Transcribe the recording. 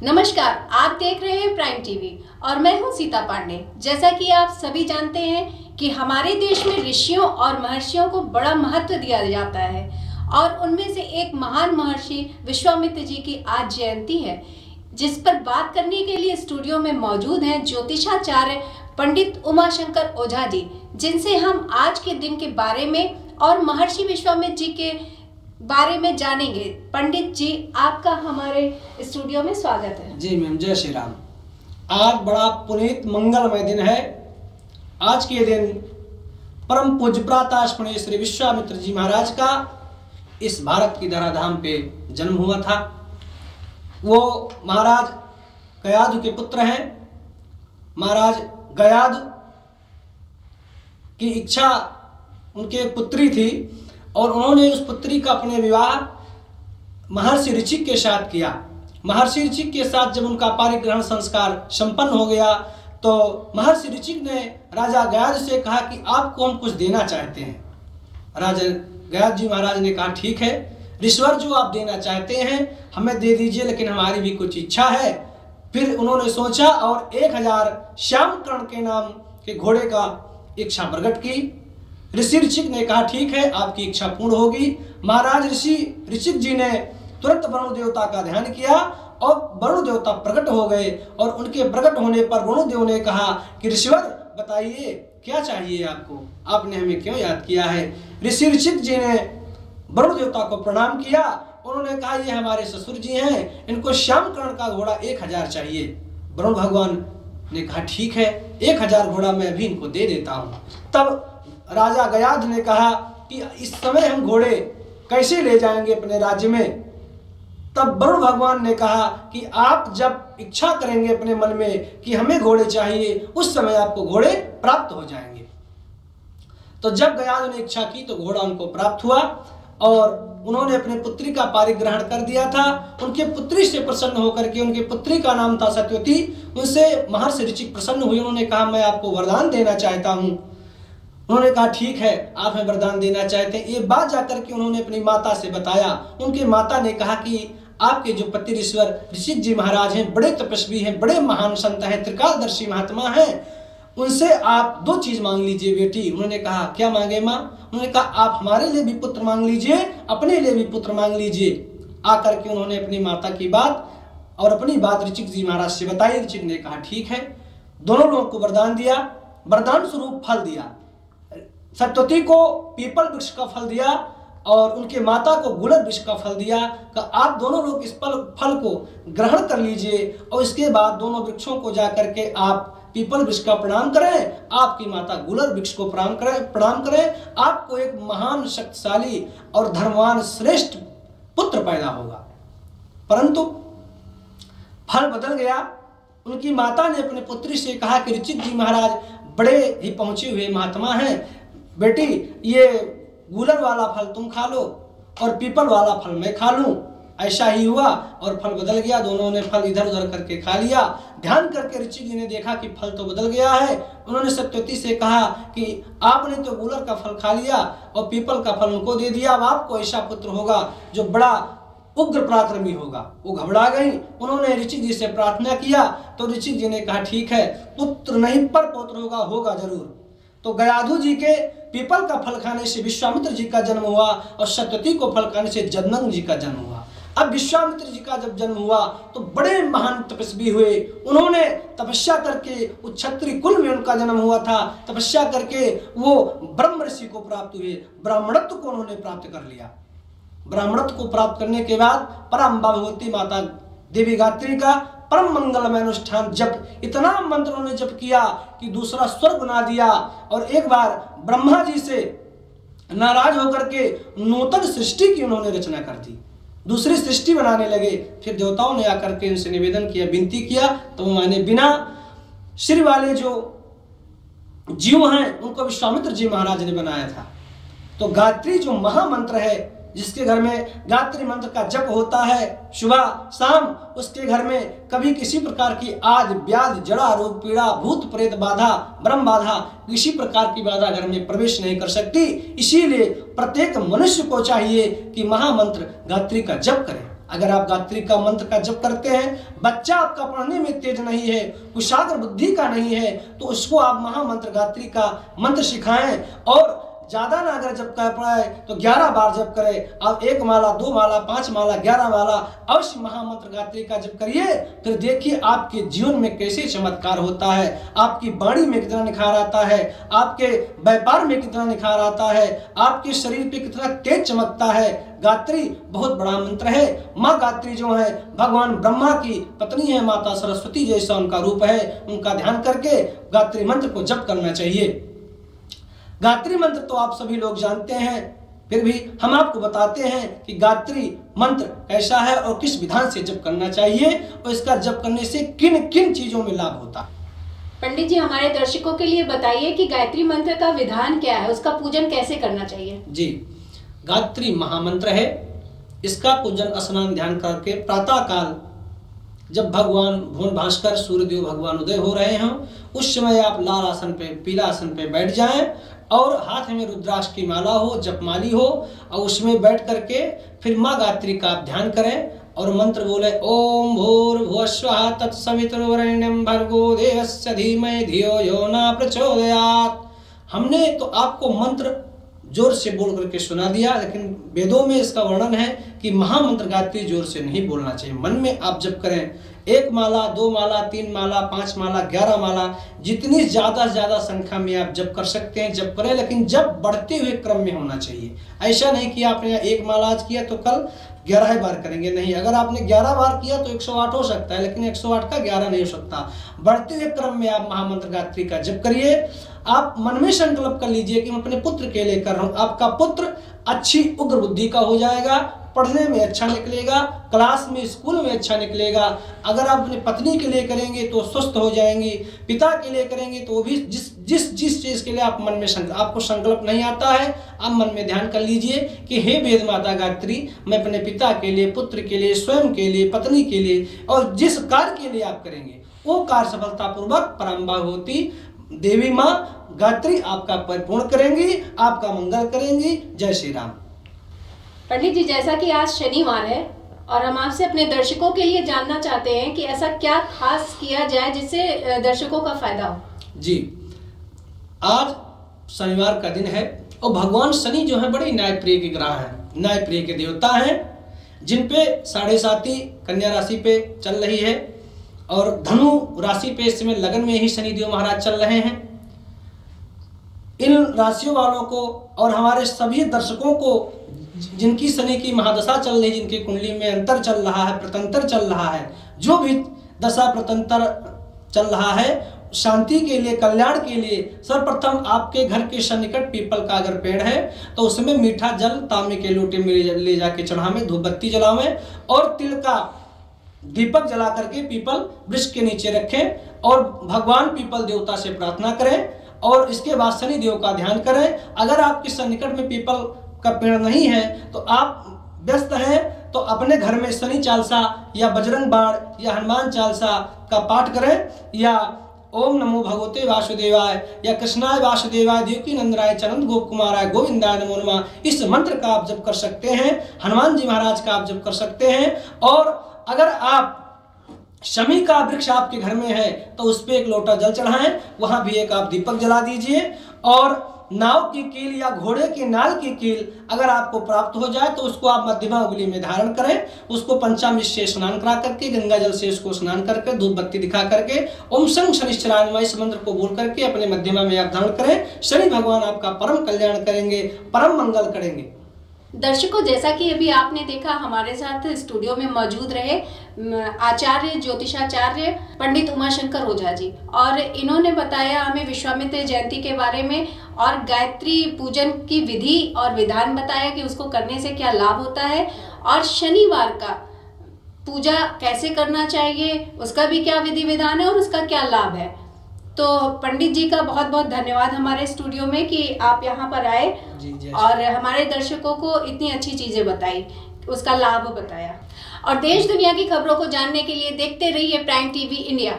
नमस्कार, आप देख रहे हैं प्राइम टीवी और मैं हूं सीता पांडे। जैसा कि आप सभी जानते हैं कि हमारे देश में ऋषियों और महर्षियों को बड़ा महत्व दिया जाता है और उनमें से एक महान महर्षि विश्वामित्र जी की आज जयंती है, जिस पर बात करने के लिए स्टूडियो में मौजूद हैं ज्योतिषाचार्य पंडित उमाशंकर ओझा जी, जिनसे हम आज के दिन के बारे में और महर्षि विश्वामित्र जी के बारे में जानेंगे। पंडित जी, आपका हमारे स्टूडियो में स्वागत है। जी मैम, जय श्री राम। आज बड़ा पुनीत मंगलमय दिन है। आज के दिन परम पूज्य प्रातःस्मरणीय श्री विश्वामित्र जी महाराज का इस भारत की धराधाम पे जन्म हुआ था। वो महाराज गयाधु के पुत्र हैं। महाराज गयाधु की इच्छा उनके पुत्री थी और उन्होंने उस पुत्री का अपने विवाह महर्षि ऋचिक के साथ किया। महर्षि ऋचिक के साथ जब उनका पारिग्रहण संस्कार संपन्न हो गया तो महर्षि ऋचिक ने राजा गयाधु से कहा कि आपको हम कुछ देना चाहते हैं। राजा गयाधु जी महाराज ने कहा ठीक है, ऋषवर जो आप देना चाहते हैं हमें दे दीजिए, लेकिन हमारी भी कुछ इच्छा है। फिर उन्होंने सोचा और 1000 श्यामकर्ण के नाम के घोड़े का इच्छा प्रकट की। ऋषि ऋचिक ने कहा ठीक है, आपकी इच्छा पूर्ण होगी। महाराज ऋषि ऋचिक जी ने तुरंत वरुण देवता का ध्यान किया और वरुण देवता प्रकट हो गए और उनके प्रकट होने पर वरुण देव ने कहा कि ऋषिवर बताइए क्या चाहिए आपको, आपने हमें क्यों याद किया है। ऋषि ऋचिक जी ने वरुण देवता को प्रणाम किया। उन्होंने कहा ये हमारे ससुर जी हैं, इनको श्यामकर्ण का घोड़ा 1000 चाहिए। वरुण भगवान ने कहा ठीक है, 1000 घोड़ा मैं अभी इनको दे देता हूँ। तब राजा गयाधु ने कहा कि इस समय हम घोड़े कैसे ले जाएंगे अपने राज्य में। तब वरुण भगवान ने कहा कि आप जब इच्छा करेंगे अपने मन में कि हमें घोड़े चाहिए, उस समय आपको घोड़े प्राप्त हो जाएंगे। तो जब गयाधु ने इच्छा की तो घोड़ा उनको प्राप्त हुआ और उन्होंने अपने पुत्री का पारिग्रहण कर दिया था। उनके पुत्री से प्रसन्न होकर के, उनके पुत्री का नाम था सत्यवती, उनसे महर्षि ऋचिक प्रसन्न हुए। उन्होंने कहा मैं आपको वरदान देना चाहता हूँ। उन्होंने कहा ठीक है, आप हमें वरदान देना चाहते हैं। ये बात जाकर के उन्होंने अपनी माता से बताया। उनकी माता ने कहा कि आपके जो पति ऋषवर ऋषिक जी महाराज हैं, बड़े तपस्वी हैं, बड़े महान संत हैं, त्रिकालदर्शी महात्मा हैं, उनसे आप 2 चीज मांग लीजिए बेटी। उन्होंने कहा क्या मांगे माँ। उन्होंने कहा आप हमारे लिए भी पुत्र मांग लीजिए, अपने लिए भी पुत्र मांग लीजिए। आकर के उन्होंने अपनी माता की बात और अपनी बात ऋचिक जी महाराज से बताई। ऋचिक ने कहा ठीक है। दोनों लोगों को वरदान दिया, वरदान स्वरूप फल दिया। सत्यवती को पीपल वृक्ष का फल दिया और उनके माता को गुलर वृक्ष का फल दिया कि आप दोनों लोग इस फल को ग्रहण कर लीजिए और इसके बाद दोनों वृक्षों को जाकर के आप पीपल वृक्ष का प्रणाम करें, आपकी माता गुलर वृक्ष को प्रणाम करें, आपको एक महान शक्तिशाली और धर्मवान श्रेष्ठ पुत्र पैदा होगा। परंतु फल बदल गया। उनकी माता ने अपने पुत्री से कहा कि ऋचिक जी महाराज बड़े ही पहुंचे हुए महात्मा हैं, बेटी ये गुलर वाला फल तुम खा लो और पीपल वाला फल मैं खा लूं। ऐसा ही हुआ और फल बदल गया। दोनों ने फल इधर उधर करके खा लिया। ध्यान करके ऋषि जी ने देखा कि फल तो बदल गया है। उन्होंने सत्यवती से कहा कि आपने तो गुलर का फल खा लिया और पीपल का फल उनको दे दिया, अब आपको ऐसा पुत्र होगा जो बड़ा उग्र पराक्रमी होगा। वो घबरा गई। उन्होंने ऋषि जी से प्रार्थना किया तो ऋषि जी ने कहा ठीक है, पुत्र नहीं पर पौत्र होगा जरूर। तो गयाधु जी के पीपल का फल खाने से विश्वामित्र जी का जन्म हुआ और सत्यवती को फल खाने से जमदग्नि जी का जन्म हुआ। अब विश्वामित्र जी का जब जन्म हुआ तो बड़े महान तपस्वी हुए। उन्होंने तपस्या करके उस क्षत्रिय कुल में उनका जन्म हुआ था। तपस्या करके वो ब्रह्म ऋषि को प्राप्त हुए, ब्राह्मणत्व को उन्होंने प्राप्त कर लिया। ब्राह्मणत्व को प्राप्त करने के बाद परम्बा भगवती माता देवी गायत्री का परम मंगलमय अनुष्ठान जप, इतना मंत्र उन्होंने जप किया कि दूसरा स्वर्ग बना दिया। और एक बार ब्रह्मा जी से नाराज होकर के नूतन सृष्टि की उन्होंने रचना कर दी, दूसरी सृष्टि बनाने लगे। फिर देवताओं ने आकर के उनसे निवेदन किया, विनती किया, तो उन्होंने बिना सिर वाले जो जीव हैं उनको विश्वामित्र जी महाराज ने बनाया था। तो गायत्री जो महामंत्र है, जिसके घर में गायत्री मंत्र का जप होता है सुबह शाम, उसके घर में कभी किसी प्रकार की आदि व्याधि जड़ा रोग पीड़ा भूत प्रेत बाधा ब्रह्म बाधा किसी प्रकार की बाधा घर में प्रवेश नहीं कर सकती। इसीलिए प्रत्येक मनुष्य को चाहिए कि महामंत्र गायत्री का जप करें। अगर आप गायत्री का मंत्र का जप करते हैं, बच्चा आपका पढ़ने में तेज नहीं है, कुशाग्र बुद्धि का नहीं है, तो उसको आप महामंत्र गायत्री का मंत्र सिखाएं और ज्यादा ना अगर जब कर पड़े तो 11 बार जप करें। आप 1 माला 2 माला 5 माला 11 माला अवश्य महामंत्र गायत्री का जप करिए। फिर देखिए आपके जीवन में कैसे चमत्कार होता है, आपकी वाणी में कितना निखार आता है, आपके व्यापार में कितना निखार आता है, आपके शरीर पे कितना तेज चमकता है। गायत्री बहुत बड़ा मंत्र है। माँ गायत्री जो है भगवान ब्रह्मा की पत्नी है, माता सरस्वती जैसा उनका रूप है। उनका ध्यान करके गायत्री मंत्र को जप करना चाहिए। गायत्री मंत्र तो आप सभी लोग जानते हैं, फिर भी हम आपको बताते हैं कि गायत्री मंत्र कैसा है और किस विधान से जप करना चाहिए और इसका जप करने से किन किन चीजों में लाभ होता है। पंडित जी, हमारे दर्शकों के लिए बताइए कि गायत्री मंत्र का विधान क्या है, उसका पूजन कैसे करना चाहिए। जी, गायत्री महामंत्र है। इसका पूजन स्नान ध्यान करके प्रातः काल जब भगवान भुवन भास्कर सूर्यदेव भगवान उदय हो रहे हों, उस समय आप लाल आसन पे पीला आसन पे बैठ जाएं और हाथ में रुद्राक्ष की माला हो, जपमाली हो और उसमें बैठ करके फिर माँ गायत्री का आप ध्यान करें और मंत्र बोले ओम भूर्भुवस्वः तत्सवितुर्वरेण्यं भर्गो देवस्य धीमहि धियो यो न प्रचोदयात्। हमने तो आपको मंत्र जोर से बोल करके सुना दिया, लेकिन वेदों में इसका वर्णन है कि महामंत्र गायत्री जोर से नहीं बोलना चाहिए। मन में आप जप करें। 1 माला 2 माला 3 माला 5 माला 11 माला जितनी ज्यादा से ज्यादा संख्या में आप जप कर सकते हैं जप करें, लेकिन जब बढ़ते हुए क्रम में होना चाहिए। ऐसा नहीं कि आपने 1 माला आज किया तो कल 11 बार करेंगे, नहीं। अगर आपने 11 बार किया तो 108 हो सकता है, लेकिन 108 का 11 नहीं हो सकता। बढ़ते हुए क्रम में आप महामंत्र गायत्री का जप करिए। आप मन में संकल्प कर लीजिए कि मैं अपने पुत्र के लिए कर रहा हूं। आपका पुत्र अच्छी उग्र बुद्धि का हो जाएगा, पढ़ने में अच्छा निकलेगा, क्लास में स्कूल में अच्छा निकलेगा। अगर आप अपनी पत्नी के लिए करेंगे तो स्वस्थ हो जाएंगी, पिता के लिए करेंगे तो वो भी जिस चीज के लिए आप मन में आपको संकल्प नहीं आता है, आप मन में ध्यान कर लीजिए कि हे वेद माता गायत्री, मैं अपने पिता के लिए, पुत्र के लिए, स्वयं के लिए, पत्नी के लिए और जिस कार्य के लिए आप करेंगे वो कार्य सफलतापूर्वक परम्भागवती देवी माँ गायत्री आपका परिपूर्ण करेंगी, आपका मंगल करेंगी। जय श्री राम। पंडित जी, जैसा कि आज शनिवार है और हम आपसे अपने दर्शकों के लिए जानना चाहते हैं कि ऐसा क्या खास किया जाए जिससे दर्शकों का फायदा हो। जी, आज शनिवार का दिन है और भगवान शनि जो है बड़े न्यायप्रिय के ग्रह है, न्यायप्रिय के देवता हैं, जिन पे 7.5 कन्या राशि पे चल रही है और धनु राशि पे इस समय लगन में ही शनिदेव महाराज चल रहे हैं। इन राशियों वालों को और हमारे सभी दर्शकों को जिनकी शनि की महादशा चल रही, जिनकी कुंडली में अंतर चल रहा है, प्रतंतर चल रहा है, जो भी दशा प्रतंतर चल रहा है, शांति के लिए, कल्याण के लिए सर्वप्रथम आपके घर के सन्निकट पीपल का अगर पेड़ है तो उसमें मीठा जल तांबे के लोटे में ले जाके चढ़ावें, धूप बत्ती जलावें और तिल का दीपक जला करके पीपल वृक्ष के नीचे रखें और भगवान पीपल देवता से प्रार्थना करें और इसके बाद शनि देव का ध्यान करें। अगर आपके सन्निकट में पीपल का पेड़ नहीं है तो आप व्यस्त हैं तो अपने घर में शनि चालीसा या बजरंग बाण या हनुमान चालीसा का पाठ करें या ओम नमो भगवते वासुदेवाय या कृष्णाय वासुदेवाय देवकी नंदनाय चनंद गोप कुमाराय गोविंदाय नमो नमः, इस मंत्र का आप जप कर सकते हैं। हनुमान जी महाराज का आप जप कर सकते हैं। और अगर आप शमी का वृक्ष आपके घर में है तो उस पर 1 लोटा जल चढ़ाएं, वहां भी एक आप दीपक जला दीजिए। और नाव की कील या घोड़े की नाल की कील अगर आपको प्राप्त हो जाए तो उसको आप मध्यमा उंगली में धारण करें, उसको पंचामृत से स्नान करा करके, गंगा जल से उसको स्नान करके, धूप बत्ती दिखा करके ओम शं शनिश्चराय नमः इस मंत्र को बोल करके अपने मध्यमा में आप धारण करें। शनि भगवान आपका परम कल्याण करेंगे, परम मंगल करेंगे। दर्शकों, जैसा कि अभी आपने देखा, हमारे साथ स्टूडियो में मौजूद रहे आचार्य ज्योतिषाचार्य पंडित उमाशंकर ओझा जी, और इन्होंने बताया हमें विश्वामित्र जयंती के बारे में और गायत्री पूजन की विधि और विधान बताया कि उसको करने से क्या लाभ होता है और शनिवार का पूजा कैसे करना चाहिए, उसका भी क्या विधि विधान है और उसका क्या लाभ है। तो पंडित जी का बहुत बहुत धन्यवाद हमारे स्टूडियो में कि आप यहाँ पर आए और हमारे दर्शकों को इतनी अच्छी चीजें बताई, उसका लाभ बताया। और देश दुनिया की खबरों को जानने के लिए देखते रहिए प्राइम टीवी इंडिया।